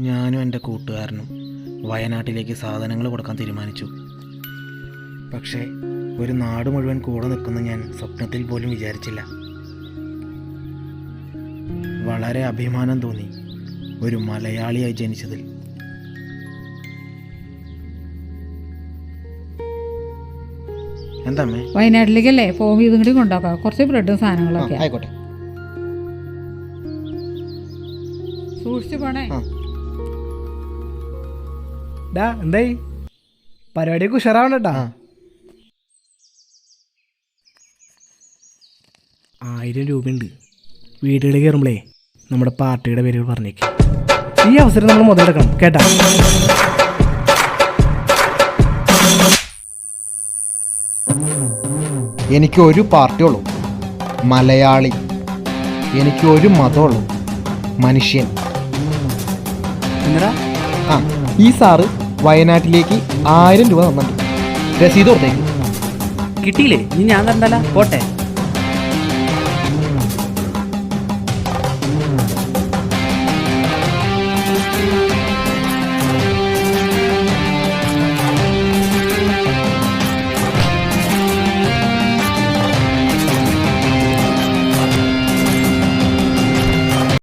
ഞാനും എൻ്റെ കൂട്ടുകാരനും വയനാട്ടിലേക്ക് സാധനങ്ങൾ കൊടുക്കാൻ തീരുമാനിച്ചു. പക്ഷേ ഒരു നാട് മുഴുവൻ കൂടെ നിൽക്കുന്ന ഞാൻ സ്വപ്നത്തിൽ പോലും വിചാരിച്ചില്ല. വളരെ അഭിമാനം തോന്നി ഒരു മലയാളിയായി ജനിച്ചതിൽ. എന്താ അമ്മേ? വയനാട്ടിലേക്കല്ലേ പോകുമ്പോൾ ഇതും കൂടി കൊണ്ടുപോക്കാം, കുറച്ച് ബ്രെഡും സാധനങ്ങളൊക്കെ. ആയിക്കോട്ടെ. സൂക്ഷിച്ചു പോണേ. എന്തായി പരിപാടിയൊക്കെ ഉഷാറാവണട്ടാ. 1000 രൂപയുണ്ട്. വീടുകളിൽ കയറുമ്പോഴേ നമ്മുടെ പാർട്ടിയുടെ പേരുകൾ പറഞ്ഞേക്ക്. ഈ അവസരം നമ്മൾ മുതലെടുക്കണം കേട്ടാ. എനിക്ക് ഒരു പാർട്ടിയുള്ളൂ, മലയാളി. എനിക്ക് ഒരു മതമുള്ളൂ, മനുഷ്യൻ. എന്നടാ ഈ സാറ് വയനാട്ടിലേക്ക് 1000 രൂപ തന്നിട്ടുണ്ട്. രസീത് കൊടുത്തേക്ക്. കിട്ടിയില്ലേ? ഇനി ഞാൻ കണ്ടല്ല പോട്ടെ.